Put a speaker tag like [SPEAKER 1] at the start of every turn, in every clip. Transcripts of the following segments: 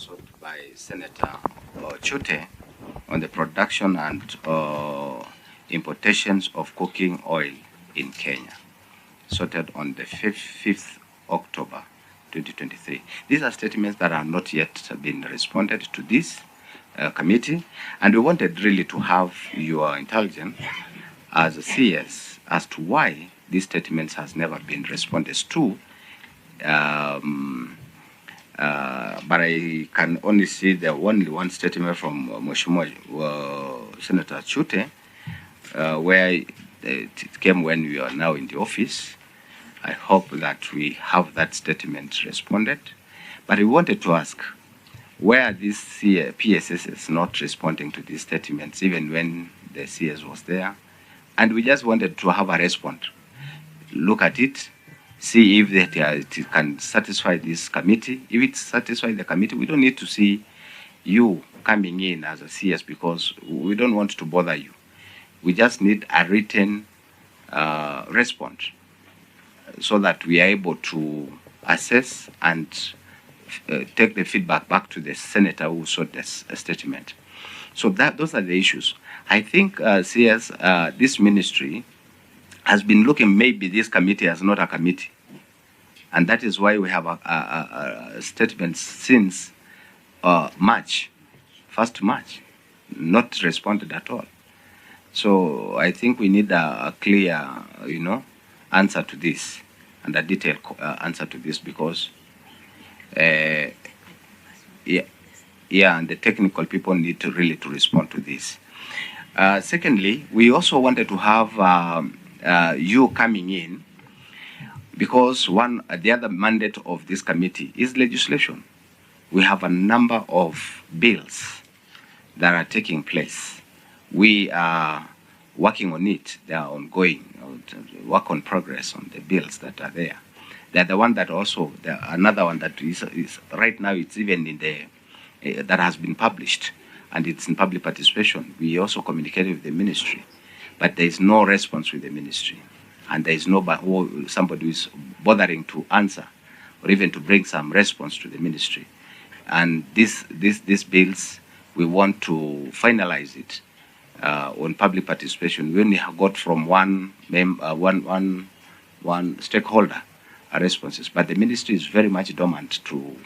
[SPEAKER 1] sponsored by Senator Chute on the production and importations of cooking oil in Kenya, sorted on the 5th October 2023. These are statements that are not yet been responded to this committee, and we wanted really to have your intelligence as a CS as to why these statements has never been responded to. But I can only see the only one statement from Senator Chute, where it came when we are now in the office. I hope that we have that statement responded. But we wanted to ask, where are these PSSs not responding to these statements, even when the CS was there? And we just wanted to have a response. Look at it, see if it can satisfy this committee. If it satisfies the committee, we don't need to see you coming in as a CS because we don't want to bother you. We just need a written response so that we are able to assess and take the feedback back to the senator who sought this statement. So those are the issues. I think CS, this ministry has been looking maybe this committee as not a committee. And that is why we have a statement since March, 1st March, not responded at all. So I think we need a clear, answer to this and a detailed answer to this because, and the technical people need to really to respond to this. Secondly, we also wanted to have you coming in because the other mandate of this committee is legislation. We have a number of bills that are taking place. We are working on it. They are ongoing, work on progress on the bills that are there. They're the one that also, another one that is right now, it's even in the, that has been published and it's in public participation. We also communicated with the ministry, but there is no response with the ministry. And there is somebody who is bothering to answer or even to bring some response to the ministry. And these bills, we want to finalize it on public participation. We only have got from one stakeholder responses, but the ministry is very much dormant to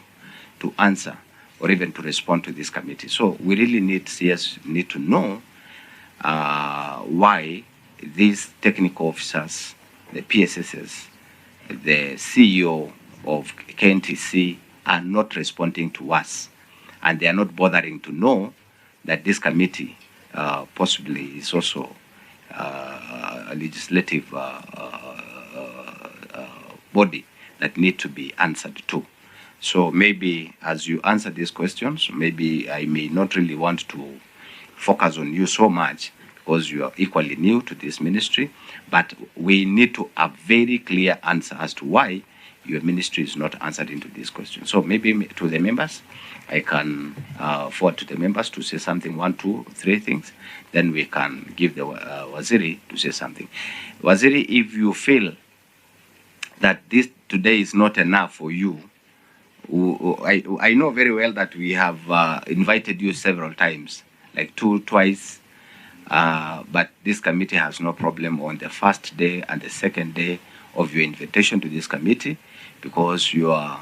[SPEAKER 1] answer or even to respond to this committee. So we really need to know why these technical officers, the PSSs, the CEO of KNTC are not responding to us, and they are not bothering to know that this committee possibly is also a legislative body that need to be answered to. So maybe as you answer these questions, maybe I may not really want to focus on you so much because you are equally new to this ministry, but we need to have very clear answer as to why your ministry is not answered into this question. So maybe to the members, I can forward to the members to say something, 1, 2, 3 things, then we can give the Waziri to say something. Waziri, if you feel that this today is not enough for you, I know very well that we have invited you several times, like twice, but this committee has no problem on the first day and the second day of your invitation to this committee, because your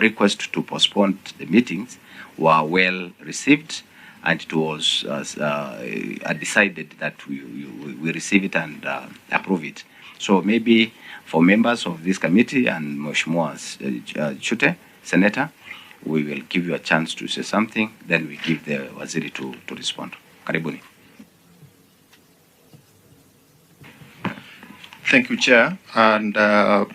[SPEAKER 1] request to postpone the meetings were well received, and it was decided that we receive it and approve it. So maybe for members of this committee and Mheshimiwa Chute, Senator, we will give you a chance to say something, then we give the Waziri to respond. Karibuni.
[SPEAKER 2] Thank you, Chair. And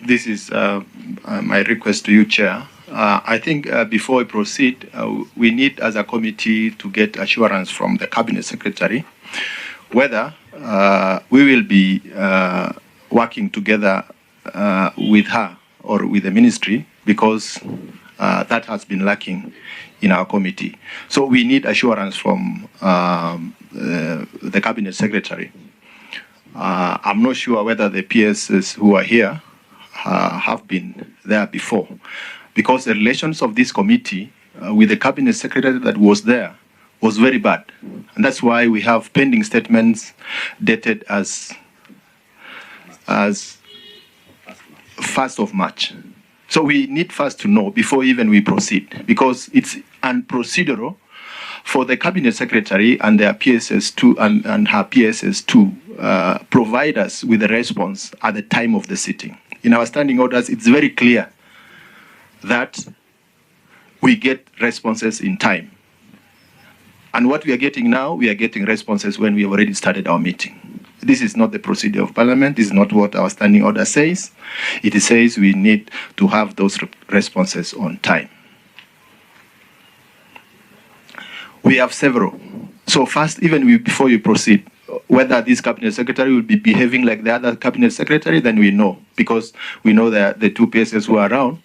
[SPEAKER 2] this is my request to you, Chair. I think before we proceed, we need as a committee to get assurance from the Cabinet Secretary whether we will be working together with her or with the ministry, because that has been lacking in our committee. So we need assurance from the Cabinet Secretary. I'm not sure whether the PSs who are here have been there before, because the relations of this committee with the cabinet secretary that was there was very bad. And that's why we have pending statements dated as 1st of March. So we need first to know before even we proceed, because it's unprocedural for the cabinet secretary and their PSS2 and her PSS to provide us with a response at the time of the sitting. In our standing orders, it's very clear that we get responses in time. And what we are getting now, we are getting responses when we have already started our meeting. This is not the procedure of Parliament. This is not what our standing order says. It says we need to have those responses on time. We have several. So first, even before you proceed, whether this cabinet secretary will be behaving like the other cabinet secretary, then we know, because we know that the two PSS who are around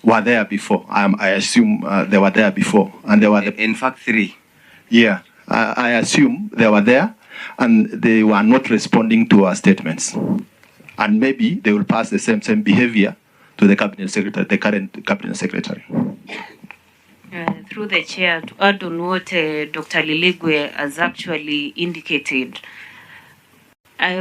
[SPEAKER 2] were there before. I assume they were there before, and they were
[SPEAKER 1] in fact 3.
[SPEAKER 2] Yeah, I assume they were there, and they were not responding to our statements, and maybe they will pass the same behavior to the cabinet secretary, the current cabinet secretary.
[SPEAKER 3] Through the chair, to add on what Dr. Liligwe has actually indicated,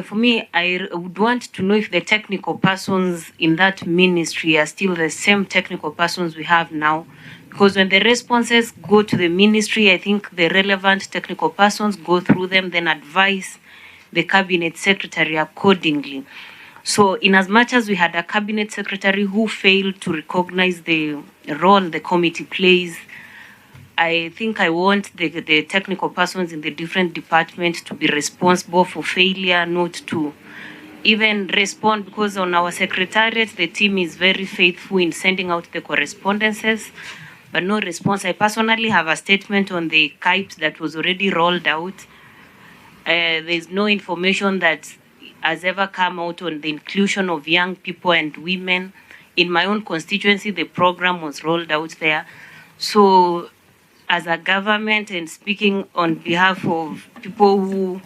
[SPEAKER 3] for me, I would want to know if the technical persons in that ministry are still the same technical persons we have now. Because when the responses go to the ministry, I think the relevant technical persons go through them, then advise the cabinet secretary accordingly. So in as much as we had a cabinet secretary who failed to recognize the role the committee plays, I think I want the technical persons in the different departments to be responsible for failure, not to even respond, because on our secretariat, the team is very faithful in sending out the correspondences, but no response. I personally have a statement on the KIPES that was already rolled out. There's no information that has ever come out on the inclusion of young people and women. In my own constituency, the program was rolled out there. So as a government, and speaking on behalf of people who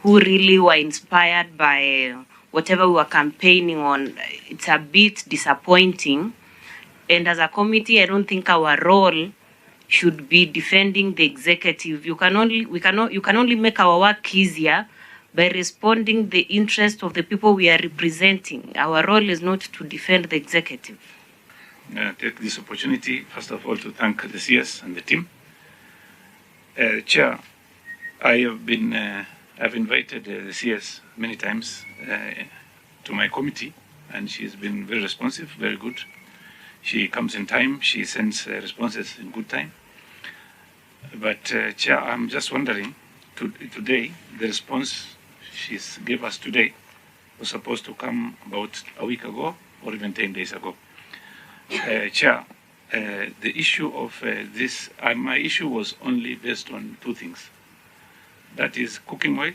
[SPEAKER 3] really were inspired by whatever we were campaigning on, it's a bit disappointing. And as a committee, I don't think our role should be defending the executive. You can only make our work easier by responding the interest of the people we are representing. Our role is not to defend the executive.
[SPEAKER 4] Take this opportunity, first of all, to thank the CS and the team. Chair, I've invited the CS many times to my committee, and she's been very responsive, very good. She comes in time, she sends responses in good time. But Chair, I'm just wondering, today, the response she gave us today was supposed to come about a week ago or even 10 days ago. Chair, the issue of this, my issue was only based on 2 things. That is cooking oil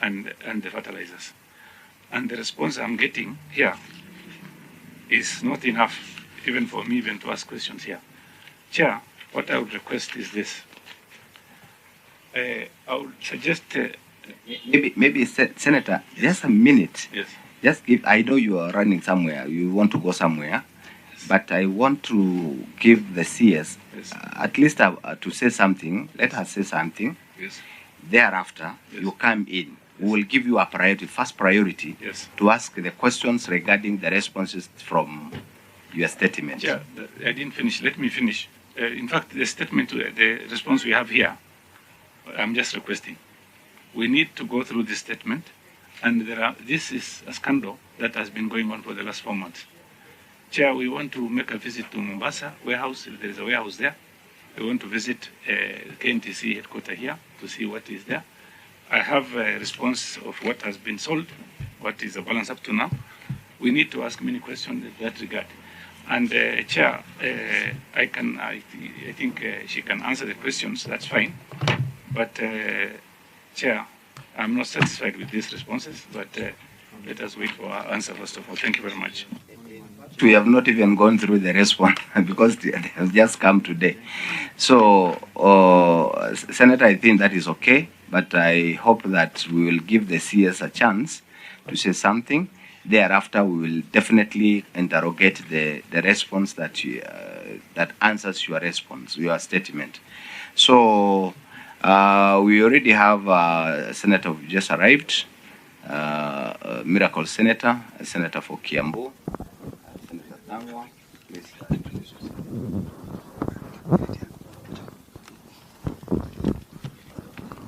[SPEAKER 4] and the fertilizers. And the response I'm getting here is not enough, even for me even to ask questions here. Chair, what I would request is this. I would suggest...
[SPEAKER 1] maybe Senator, just a minute.
[SPEAKER 4] Yes.
[SPEAKER 1] Just give, I know you are running somewhere, you want to go somewhere, yes. But I want to give the CS
[SPEAKER 4] yes.
[SPEAKER 1] At least to say something. Let her say something.
[SPEAKER 4] Yes.
[SPEAKER 1] Thereafter, yes. You come in. We will give you a priority, first priority,
[SPEAKER 4] yes.
[SPEAKER 1] To ask the questions regarding the responses from your statement.
[SPEAKER 4] Yeah, I didn't finish. Let me finish. In fact, the statement, the response we have here, I'm just requesting. We need to go through this statement, and this is a scandal that has been going on for the last 4 months. Chair, we want to make a visit to Mombasa warehouse, if there is a warehouse there. We want to visit KNTC headquarters here to see what is there. I have a response of what has been sold, what is the balance up to now. We need to ask many questions in that regard. And Chair, I think she can answer the questions, that's fine. But Chair, I'm not satisfied with these responses, but let us wait for her answer first of all. Thank you very much.
[SPEAKER 1] We have not even gone through the response because they have just come today. So, Senator, I think that is okay, but I hope that we will give the CS a chance to say something. thereafter we will definitely interrogate the response that that answers your response, your statement. So we already have a senator who just arrived, miracle senator, a senator for Kiambu, Senator Tangwa. Please introduce yourself.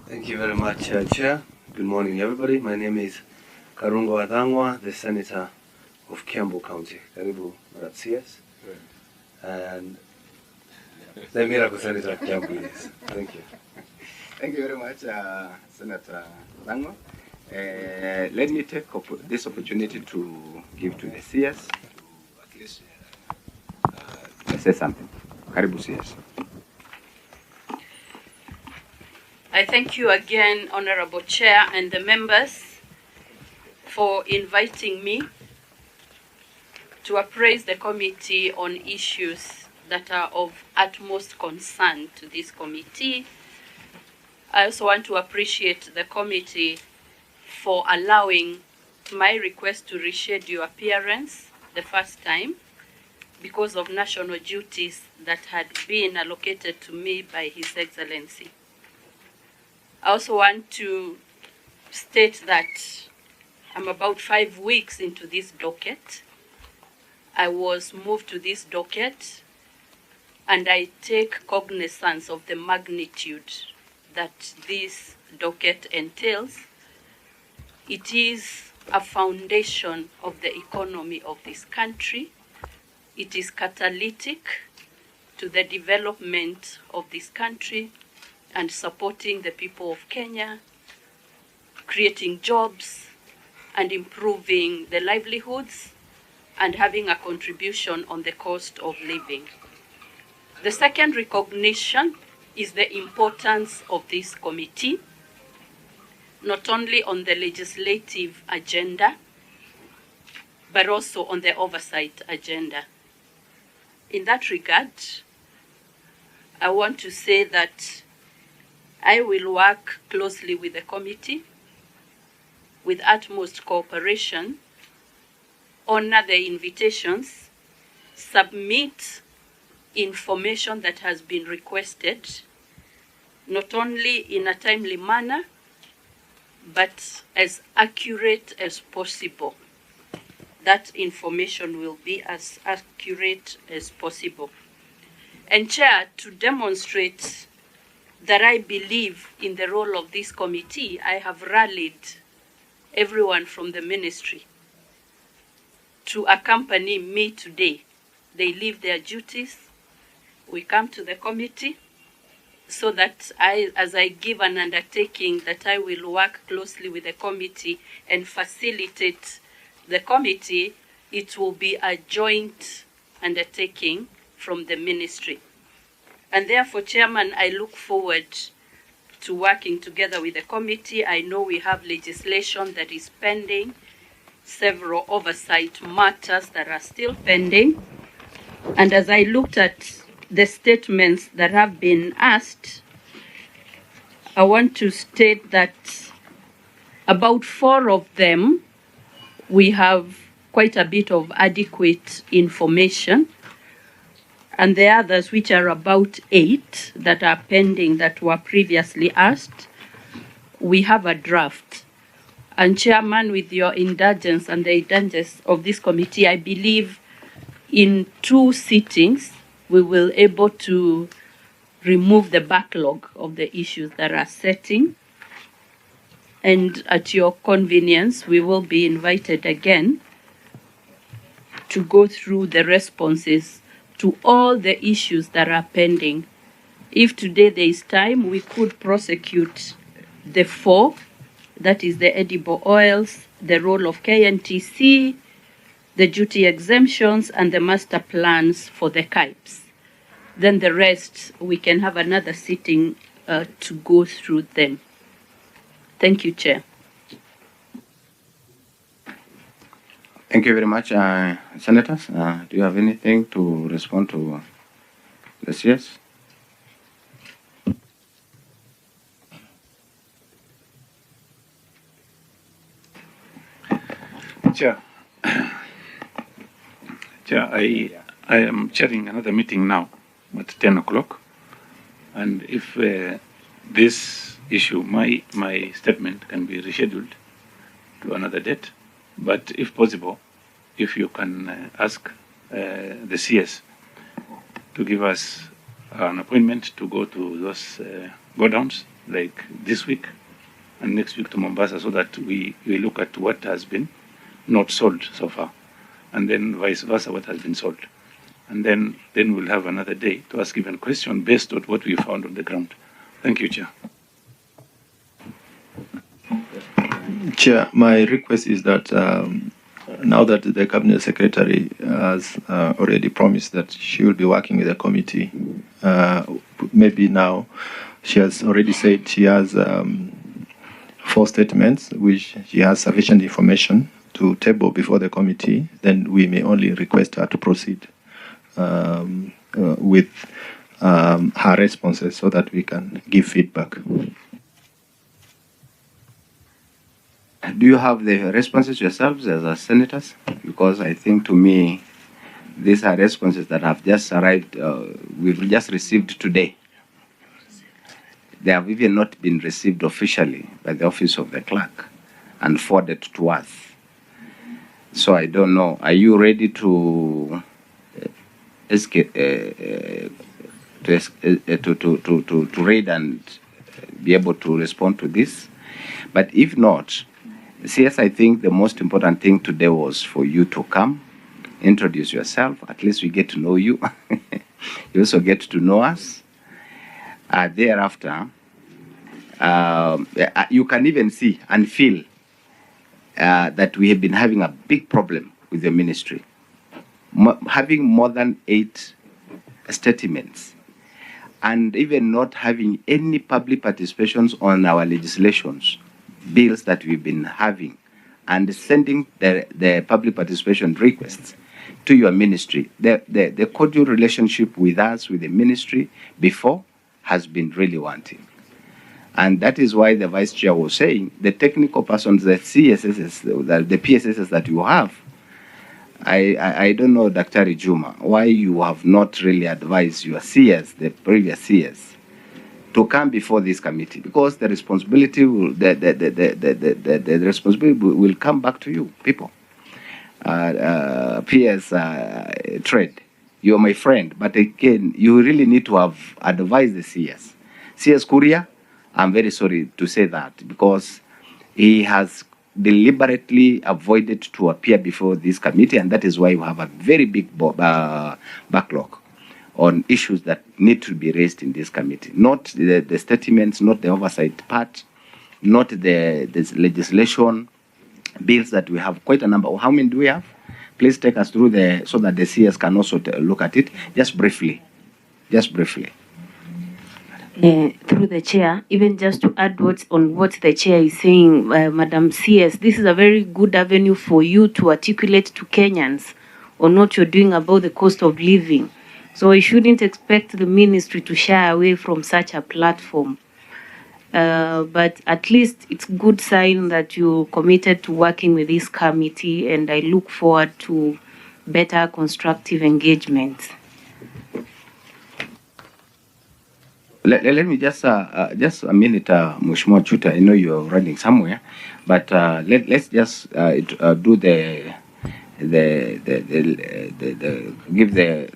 [SPEAKER 5] Thank you very much, Chair. Good morning, everybody. My name is Karungo Adangwa, the Senator of Kiambu County. Karibu, Maratsias. And the Miracle Senator of Kiambu, yes. Thank you.
[SPEAKER 1] Thank you very much, Senator Tangwa. Let me take this opportunity to give to the CS to at least say something. Karibu CS.
[SPEAKER 6] I thank you again, Honorable Chair and the members, for inviting me to appraise the committee on issues that are of utmost concern to this committee. I also want to appreciate the committee for allowing my request to reschedule appearance the first time because of national duties that had been allocated to me by His Excellency. I also want to state that I'm about 5 weeks into this docket. I was moved to this docket, and I take cognizance of the magnitude that this docket entails. It is a foundation of the economy of this country. It is catalytic to the development of this country and supporting the people of Kenya, creating jobs and improving the livelihoods and having a contribution on the cost of living. The second recognition is the importance of this committee, not only on the legislative agenda, but also on the oversight agenda. In that regard, I want to say that I will work closely with the committee with utmost cooperation, honor the invitations, submit information that has been requested, not only in a timely manner, but as accurate as possible. That information will be as accurate as possible. And Chair, to demonstrate that I believe in the role of this committee, I have rallied everyone from the ministry to accompany me today. They leave their duties. We come to the committee so that as I give an undertaking that I will work closely with the committee and facilitate the committee, it will be a joint undertaking from the ministry. And therefore, Chairman, I look forward to working together with the committee. I know we have legislation that is pending, several oversight matters that are still pending. And as I looked at the statements that have been asked, I want to state that about 4 of them, we have quite a bit of adequate information. And the others, which are about 8 that are pending that were previously asked, we have a draft. And Chairman, with your indulgence and the indulgence of this committee, I believe in 2 sittings, we will be able to remove the backlog of the issues that are setting. And at your convenience, we will be invited again to go through the responses to all the issues that are pending. If today there is time, we could prosecute the 4, that is the edible oils, the role of KNTC, the duty exemptions, and the master plans for the KIPES. Then the rest, we can have another sitting to go through them. Thank you, Chair.
[SPEAKER 1] Thank you very much, Senators. Do you have anything to respond to the CS?
[SPEAKER 4] Chair, Chair, I am chairing another meeting now at 10 o'clock. And if this issue, my statement can be rescheduled to another date, but if possible, if you can ask the CS to give us an appointment to go to those go-downs, like this week and next week to Mombasa, so that we look at what has been not sold so far, and then vice versa, what has been sold. And then we'll have another day to ask even question based on what we found on the ground. Thank you, Chair.
[SPEAKER 2] Chair, my request is that now that the Cabinet Secretary has already promised that she will be working with the committee, maybe now she has already said she has 4 statements which she has sufficient information to table before the committee, then we may only request her to proceed with her responses so that we can give feedback.
[SPEAKER 1] Do you have the responses yourselves as senators? Because I think to me, these are responses that have just arrived, we've just received today. They have even not been received officially by the office of the clerk and forwarded to us. So I don't know, are you ready to read and be able to respond to this? But if not, CS, I think the most important thing today was for you to come, introduce yourself, at least we get to know you. You also get to know us. Thereafter, you can even see and feel that we have been having a big problem with the ministry. Having more than 8 statements and even not having any public participations on our legislations, bills that we've been having, and sending the public participation requests to your ministry. The cordial relationship with us, with the ministry before, has been really wanting. And that is why the Vice Chair was saying, the technical persons, the CSSs, the PSSs that you have, I don't know, Dr. Juma, why you have not really advised your CS, the previous CS, to come before this committee, because the responsibility will, the responsibility will come back to you, people. PS Trade, you're my friend, but again, you really need to have advised the CS. CS Kuria, I'm very sorry to say that, because he has deliberately avoided to appear before this committee, and that is why we have a very big backlog on issues that need to be raised in this committee. Not the statements, not the oversight part, not the legislation, bills that we have, quite a number. How many do we have? Please take us through so that the CS can also look at it, just briefly. Just briefly.
[SPEAKER 3] Through the chair, even just to add on what the chair is saying, Madam CS, this is a very good avenue for you to articulate to Kenyans on what you're doing about the cost of living. So you shouldn't expect the ministry to shy away from such a platform. But at least it's a good sign that you're committed to working with this committee, and I look forward to better constructive engagement.
[SPEAKER 1] Let me just a minute, Mheshimiwa Chuta. I know you're running somewhere, but let's just do give the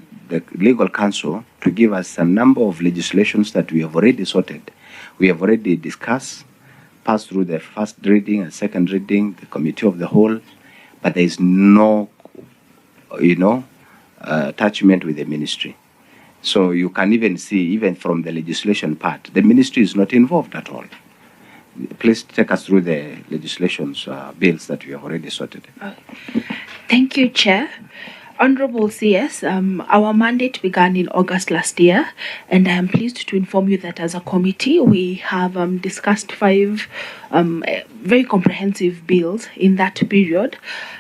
[SPEAKER 1] legal counsel to give us a number of legislations that we have already sorted. We have already discussed, passed through the first reading and second reading, the committee of the whole, but there is no, attachment with the ministry. So you can even see, even from the legislation part, the ministry is not involved at all. Please take us through the legislations, bills that we have already sorted.
[SPEAKER 7] Thank you, Chair. Honorable CS, our mandate began in August last year, and I am pleased to inform you that as a committee, we have discussed 5 very comprehensive bills in that period,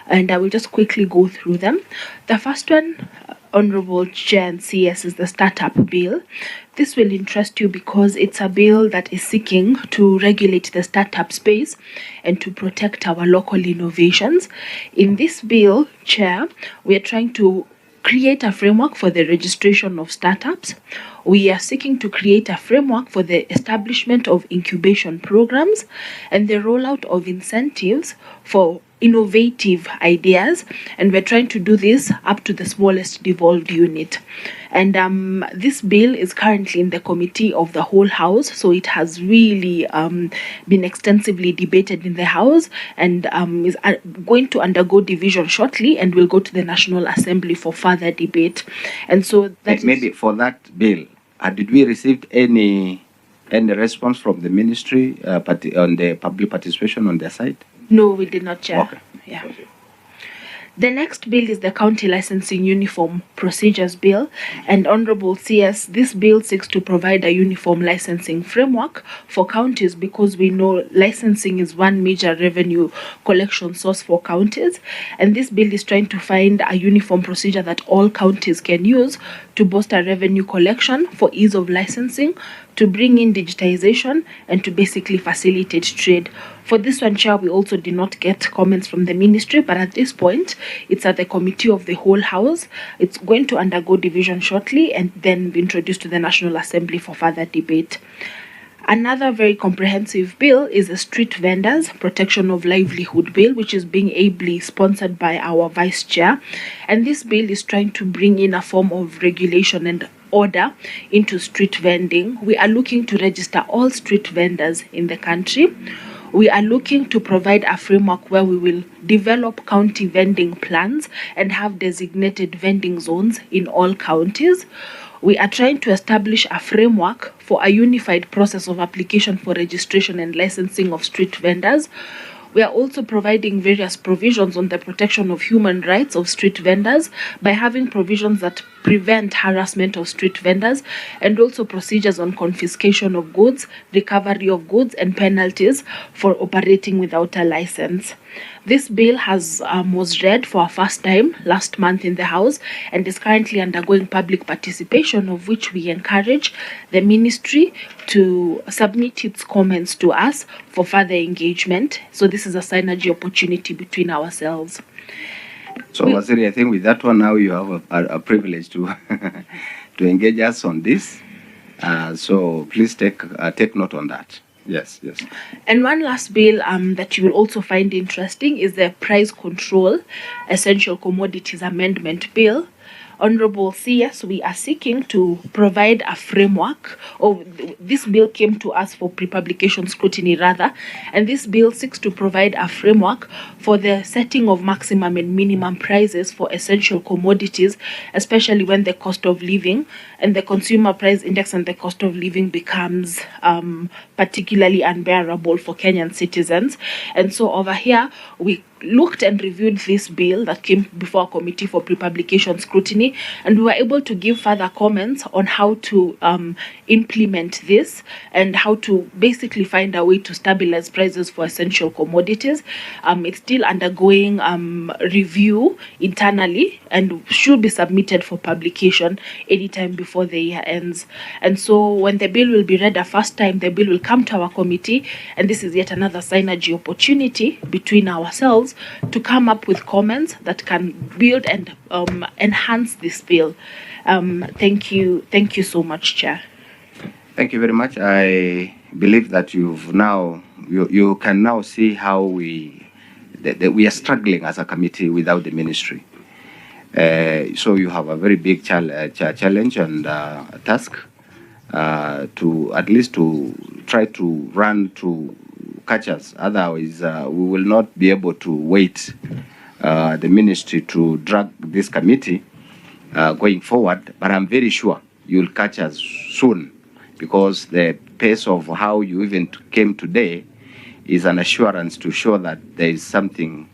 [SPEAKER 7] and I will just quickly go through them. The first one Honorable Chair and CS, is the Startup Bill. This will interest you because it's a bill that is seeking to regulate the startup space and to protect our local innovations. In this bill, Chair, we are trying to create a framework for the registration of startups. We are seeking to create a framework for the establishment of incubation programs and the rollout of incentives for innovative ideas, and we're trying to do this up to the smallest devolved unit. And this bill is currently in the committee of the whole house, so it has really been extensively debated in the house, and is going to undergo division shortly and will go to the National Assembly for further debate. And so that
[SPEAKER 1] maybe for that bill, did we receive any response from the ministry on the public participation on their side?
[SPEAKER 7] No, we did not, Chair.
[SPEAKER 1] Okay.
[SPEAKER 7] Yeah. The next bill is the County Licensing Uniform Procedures Bill, and Honorable CS, this bill seeks to provide a uniform licensing framework for counties because we know licensing is one major revenue collection source for counties, and this bill is trying to find a uniform procedure that all counties can use to bolster revenue collection for ease of licensing, to bring in digitization, and to basically facilitate trade. For this one, Chair, we also did not get comments from the ministry, but at this point, it's at the committee of the whole house. It's going to undergo division shortly and then be introduced to the National Assembly for further debate. Another very comprehensive bill is the Street Vendors Protection of Livelihood Bill, which is being ably sponsored by our Vice Chair. And this bill is trying to bring in a form of regulation and order into street vending. We are looking to register all street vendors in the country. We are looking to provide a framework where we will develop county vending plans and have designated vending zones in all counties. We are trying to establish a framework for a unified process of application for registration and licensing of street vendors. We are also providing various provisions on the protection of human rights of street vendors by having provisions that prevent harassment of street vendors, and also procedures on confiscation of goods, recovery of goods, and penalties for operating without a license. This bill was read for a first time last month in the House and is currently undergoing public participation, of which we encourage the ministry to submit its comments to us for further engagement. So this is a synergy opportunity between ourselves.
[SPEAKER 1] So, Waziri, I think with that one now you have a privilege to to engage us on this. So please take note on that. Yes.
[SPEAKER 7] And one last bill that you will also find interesting is the Price Control Essential Commodities Amendment Bill. Honorable CS, we are seeking to provide a framework, or this bill came to us for pre-publication scrutiny rather, and this bill seeks to provide a framework for the setting of maximum and minimum prices for essential commodities, especially when the cost of living and the consumer price index and the cost of living becomes particularly unbearable for Kenyan citizens. And so over here, we looked and reviewed this bill that came before a committee for pre-publication scrutiny, and we were able to give further comments on how to implement this and how to basically find a way to stabilize prices for essential commodities. It's still undergoing review internally and should be submitted for publication anytime before the year ends. And so when the bill will be read a first time, the bill will come to our committee, and this is yet another synergy opportunity between ourselves to come up with comments that can build and enhance this bill. Thank you so much, Chair.
[SPEAKER 1] Thank you very much. I believe that you can now see how we are struggling as a committee without the ministry. So you have a very big challenge and task to at least to try to run to catch us. Otherwise, we will not be able to wait the ministry to drag this committee going forward. But I'm very sure you'll catch us soon, because the pace of how you even came today is an assurance to show that there is something,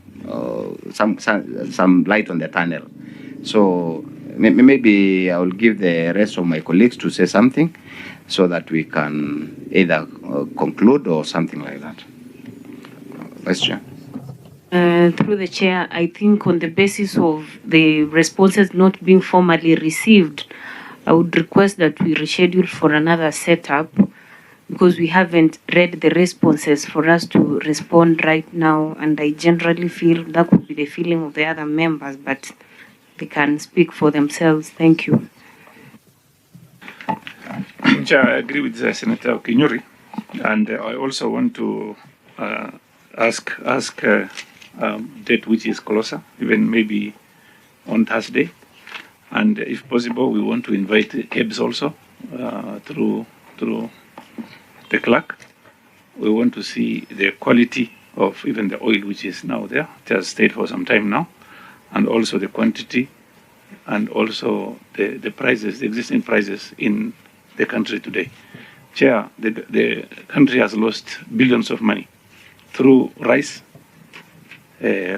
[SPEAKER 1] some light on the tunnel. So maybe I will give the rest of my colleagues to say something so that we can either conclude or something like that. Vice Chair.
[SPEAKER 3] Through the chair, I think on the basis of the responses not being formally received, I would request that we reschedule for another setup because we haven't read the responses for us to respond right now. And I generally feel that could be the feeling of the other members, but they can speak for themselves. Thank you.
[SPEAKER 4] Chair, I agree with Senator Kinyuri, and I also want to ask date which is closer, even maybe on Thursday, and if possible, we want to invite KEBS also through the clerk. We want to see the quality of even the oil which is now there. It has stayed for some time now, and also the quantity, and also the prices, the existing prices in the country today. Chair, the country has lost billions of money through rice,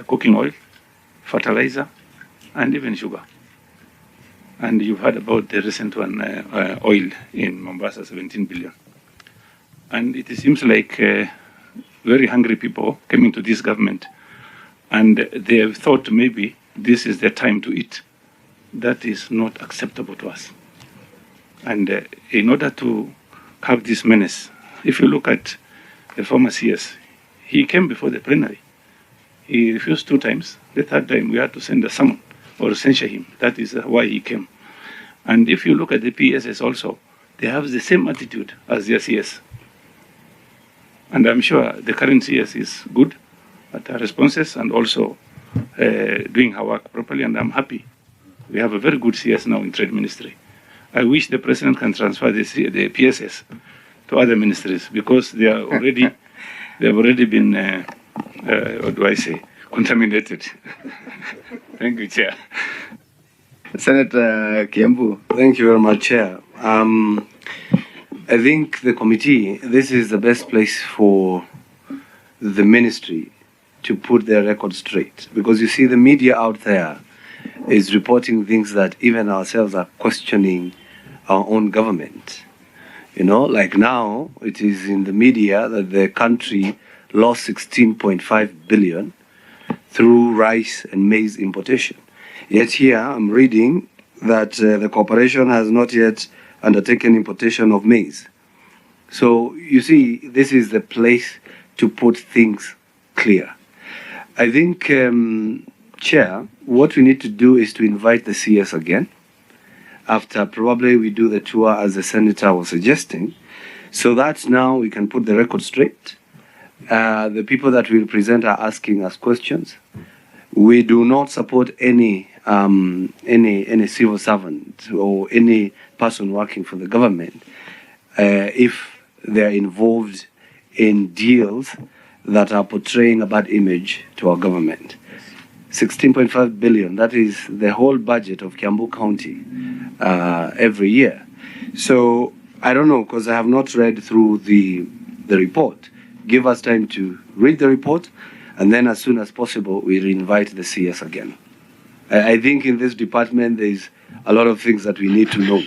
[SPEAKER 4] cooking oil, fertilizer, and even sugar. And you've heard about the recent one, oil in Mombasa, 17 billion. And it seems like very hungry people came into this government, and they have thought maybe this is the time to eat. That is not acceptable to us. And in order to have this menace, if you look at the former CS, he came before the plenary. He refused 2 times. The 3rd time, we had to send a summon or censure him. That is why he came. And if you look at the PSS also, they have the same attitude as their CS. And I'm sure the current CS is good at her responses and also doing her work properly, and I'm happy. We have a very good CS now in Trade Ministry. I wish the President can transfer the PSS to other ministries because they have already been, what do I say, contaminated. Thank you, Chair.
[SPEAKER 1] Senator Kiambu.
[SPEAKER 5] Thank you very much, Chair. I think the committee, this is the best place for the ministry to put their record straight, because you see the media out there is reporting things that even ourselves are questioning our own government. You know, like now it is in the media that the country lost 16.5 billion through rice and maize importation. Yet here I'm reading that the corporation has not yet undertaken importation of maize. So you see, this is the place to put things clear. I think, Chair, what we need to do is to invite the CS again, after probably we do the tour as the Senator was suggesting, so that now we can put the record straight. The people that will present are asking us questions. We do not support any civil servant or any person working for the government if they're involved in deals that are portraying a bad image to our government. 16.5 billion, that is the whole budget of Kiambu County every year. So I don't know, because I have not read through the report. Give us time to read the report, and then as soon as possible, we'll invite the CS again. I think in this department, there's a lot of things that we need to know.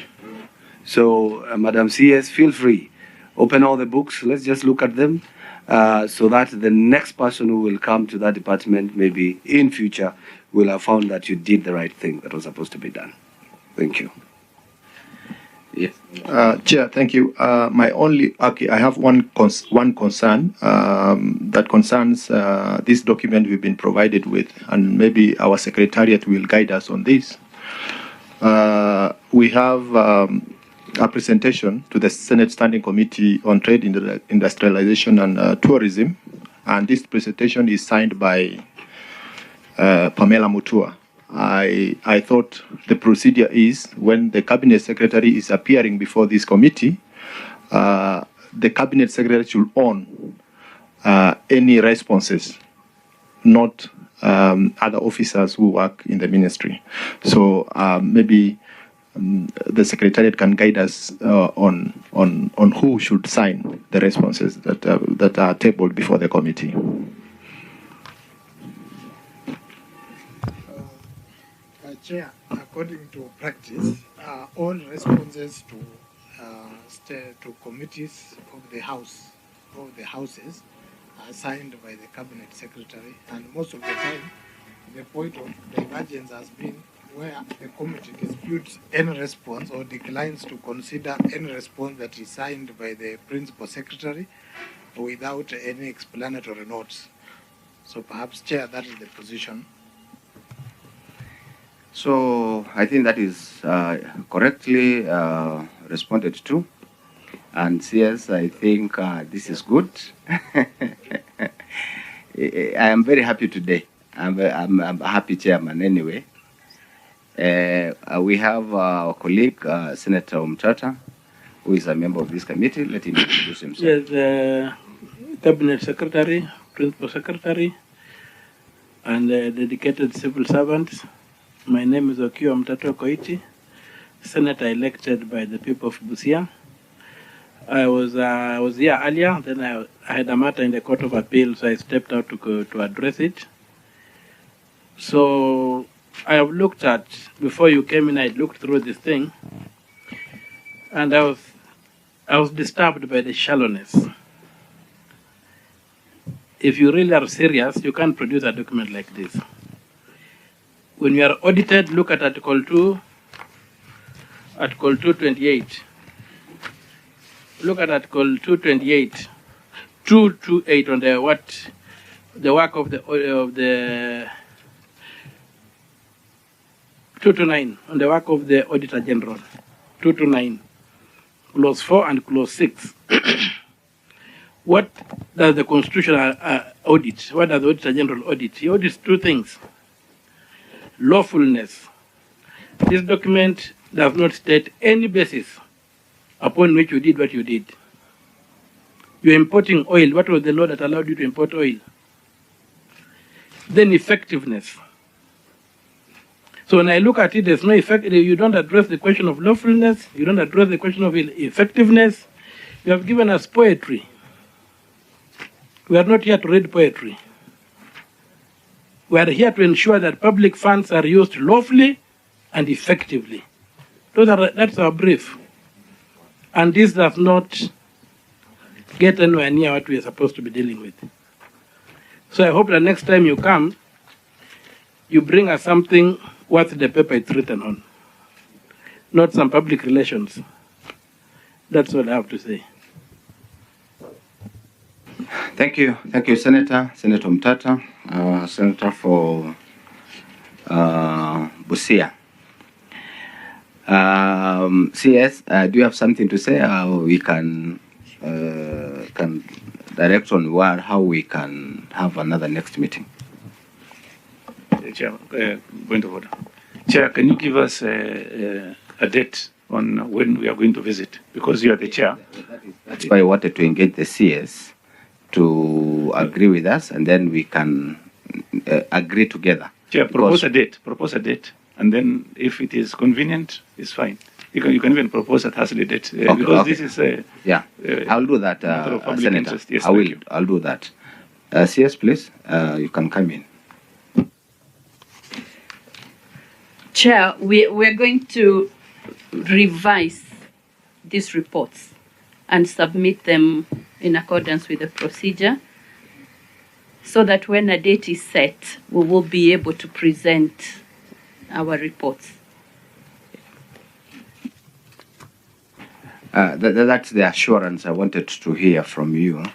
[SPEAKER 5] So, Madam CS, feel free. Open all the books. Let's just look at them so that the next person who will come to that department, maybe in future, will have found that you did the right thing that was supposed to be done. Thank you.
[SPEAKER 1] Yes.
[SPEAKER 2] Chair, thank you. I have one concern that concerns this document we've been provided with, and maybe our secretariat will guide us on this. We have a presentation to the Senate Standing Committee on Trade, Industrialization and Tourism, and this presentation is signed by Pamela Mutua. I thought the procedure is when the Cabinet Secretary is appearing before this committee, the Cabinet Secretary should own any responses, not other officers who work in the ministry. So maybe the Secretariat can guide us on who should sign the responses that are tabled before the committee.
[SPEAKER 8] Chair, according to practice, all responses to committees of the houses signed by the Cabinet Secretary, and most of the time, the point of divergence has been where the committee disputes any response or declines to consider any response that is signed by the Principal Secretary without any explanatory notes. So perhaps, Chair, that is the position.
[SPEAKER 1] So I think that is correctly responded to. And yes, I think this is good. I am very happy today. I'm a happy chairman anyway. We have our colleague, Senator Umtata, who is a member of this committee. Let him introduce himself.
[SPEAKER 9] Yes, the Cabinet Secretary, Principal Secretary, and dedicated civil servants. My name is Okio Mtato Koiti, Senator elected by the people of Busia. I was here earlier, then I had a matter in the Court of Appeal, so I stepped out to address it. So I have looked at, before you came in, I looked through this thing, and I was disturbed by the shallowness. If you really are serious, you can't produce a document like this. When you are audited, look at Article 228. Look at Article 228, 228 on the work of the 229 on the work of the Auditor General, 229, Clause 4 and Clause 6. What does the Constitutional audit? What does the Auditor General audit? He audits two things. Lawfulness. This document does not state any basis upon which you did what you did. You're importing oil. What was the law that allowed you to import oil? Then effectiveness. So when I look at it, there's no effect. You don't address the question of lawfulness. You don't address the question of effectiveness. You have given us poetry. We are not here to read poetry. We are here to ensure that public funds are used lawfully and effectively. That's our brief. And this does not get anywhere near what we are supposed to be dealing with. So I hope that next time you come, you bring us something worth the paper it's written on, not some public relations. That's what I have to say.
[SPEAKER 1] Thank you, Senator Mtata, Senator for Busia. CS, do you have something to say? We can direct on how we can have another next meeting.
[SPEAKER 4] Chair, point of order. Chair, can you give us a date on when we are going to visit? Because you are the chair.
[SPEAKER 1] That's why I wanted to engage the CS to agree with us, and then we can agree together.
[SPEAKER 4] Chair, propose a date, and then if it is convenient, it's fine. You can even propose a Thursday date, because this is
[SPEAKER 1] I'll do that, Senator.
[SPEAKER 4] Yes,
[SPEAKER 1] I'll do that. CS, please, you can come in.
[SPEAKER 6] Chair, we're going to revise these reports and submit them in accordance with the procedure, so that when a date is set, we will be able to present our reports.
[SPEAKER 1] That's the assurance I wanted to hear from you.